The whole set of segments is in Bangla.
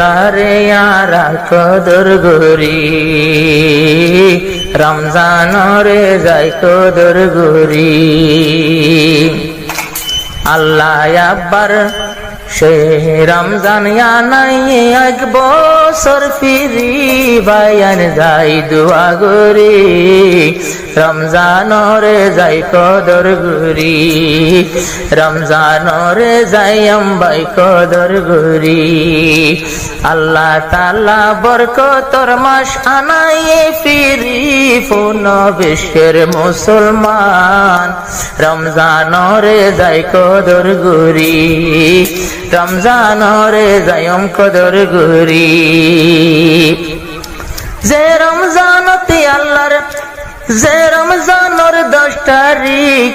রোজারে আরা কদর গরি রমজানরে যাই কদর গরি আল্লাহ আব্বার সে রমজান নাই এক বছর ফিরি বায়ান যাই দোয়া গরি রমজানরে যাই কদর গরি রমজানরে যাই আম্বাই কদর গরি আল্লাহ তাআলা বরকতর মাস আনায়ে ফিরি ফুন বিশ্বের মুসলমান রমজানরে যাই কদর গরি রমজানরে যাইম কদর গরি যে রমজানতে আল্লাহর যে রমজানর 10 তারিখ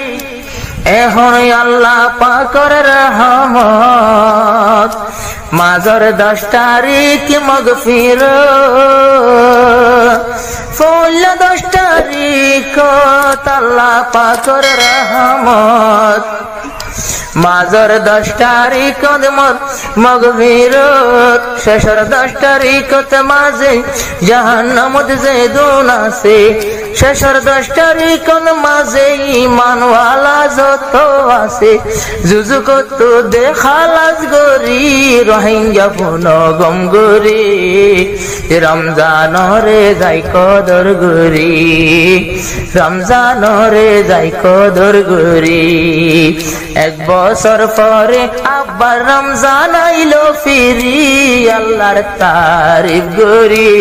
এখন আল্লাহ পাকের রহমত মাঝর 10 তারিখ মাগফিরাত ফুল 10 তারিখ আল্লাহ পাকের রহমত মাঝর 10 তারিখ মাগফিরাত শেষর 10 তারিখ মাঝে জাহান্নামত যে দুন আছে শেষর 10 তারিখ মাঝে ঈমানওয়ালা যত আছে জুজু কত দেখালাস গরি রোহিঙ্গা পুন গম গরি রমজানরে যাই কদর গরি রমজানরে যাই কদর গরি এক বছর পরে আবার রমজান আইলো ফিরি আল্লাহর তারিফ গরি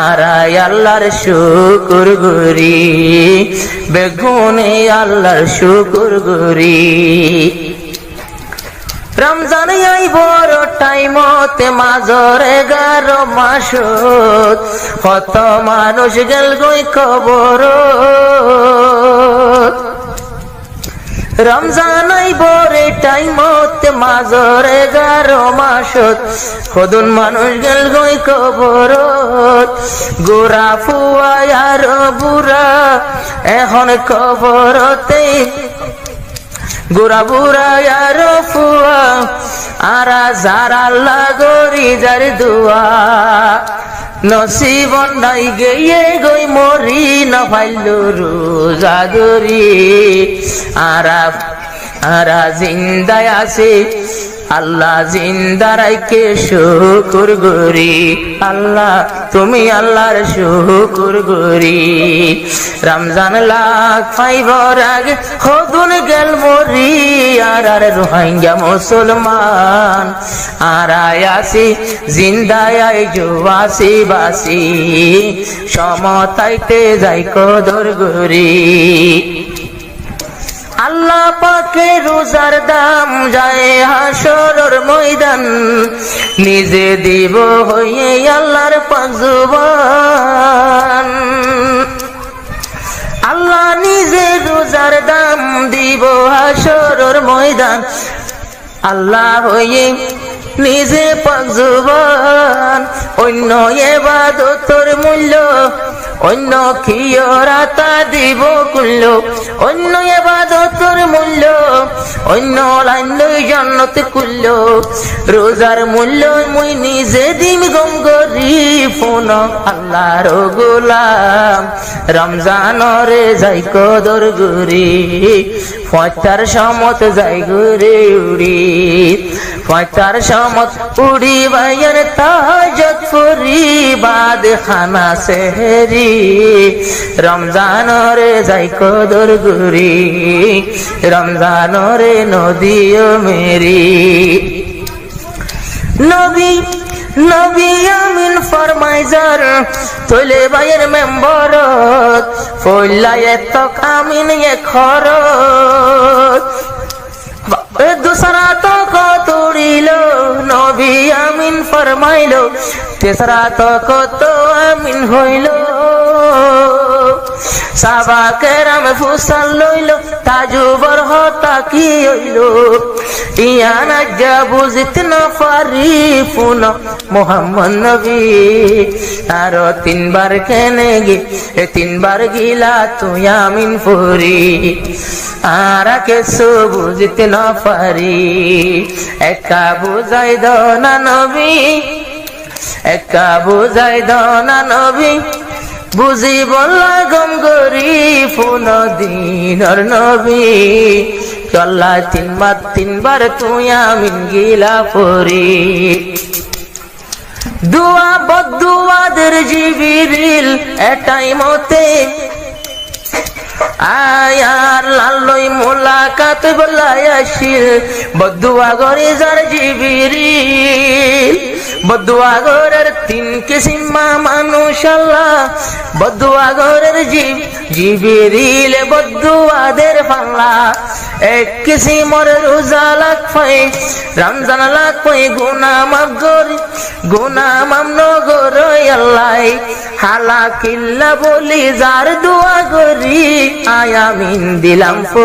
আরাই আল্লাহর শুকর গরি বেগুনে আল্লাহর শুকর গরি রমজান আই বড় টাইমতে মাঝর 11 মাসত কত মানুষ গেল গই কবর রমজান আই বড় টাইমতে মাঝর 11 মাসত কদন মানুষ গেল গই কবর গোরা ফুয়া আর বুড়া এখন কবরতে গোরা বুড়া আর ফুয়া আরা যার আল্লাহ গরি যার দুয়া নসিব নাই গিয়ে গই মরি না পাইলো রোজা গরি আরা জিন্দায় আছে আল্লাহ জিন্দা রাইকে শুকর গরি আল্লাহ তুমি আল্লাহর শুকর গরি রমজান লাখ পাইবার আগে হদুন গেল মরি আর রোহিঙ্গা মুসলমান আর আসি জিন্দায় আইজো আসি বাসি সমতাইতে যাই কদর গরি আল্লাহ পাকে রোজার দাম যায় হাসরের ময়দান নিজে দিব হইয়ে আল্লাহর পাক জুবান আল্লাহ নিজে রোজার দাম দিব হাসরের ময়দান আল্লাহ হইয়ে নিজে পাক জুবান অন্য ইবাদতের মূল্য অন্য খিয়রাতা দিব কুল্য অন্য ইবাদতের মূল্য অন্য লাইন জান্নাত কুল্য রোজার মূল্য মুই নিজে দিম গম গরি ফোন আল্লাহর গোলাম রমজানরে যাই কদর গরি ফয়তার সমত যাই গরে উড়ি ফয়তার সমত উড়ি বাইর তাহাজ্জুদ পড়ি বাদ খানা সেহরি রমজানরে যাই কদর গরি রমজানরে নদীও মেরি নবী নবী আমিন ফরমাইজার তোলে বাইয়ের মেম্বরত ফইলায়ে তক আমিন এ খরত দুসরা তক তুড়িল নবী আমিন ফরমাইলো তেসরা তক তো আমিন হইল সাবাকে রাম ফুসাল লইল তাজুবর হতা কি হইল ইয়ানা যা বুঝতে না পারি পুন মোহাম্মদ নবী আর তিনবার কেনে গে তিনবার গিলা তুই আমিন ফুরি আর কিছু বুঝতে না পারি একা বুঝাই দাও না নবী একা বুঝাই দাও না নবী বুঝিব লাগম গরি পুন দিনর নবী চল্লা তিনবার তুই আমিন গিলা পরি দুয়া বদুয়াদের জিবিরিল এটাই মতে আয়ার লালই মোলাকাত বলাই আসিল বদুয়া গরে যার জিবিরিল বদুয়া গরের তিন কিসিম মানুষ আল্লাহ বদুয়া গরের জিবিরিল বদুয়াদের পাল্লা এক কিসিমর রোজা লাগ পাই রমজান লাগ পাই গুনা মাম নগর আল্লাহ হালা কিল্লা বলি যার দোয়া গরি আয়ামিন দিলাম।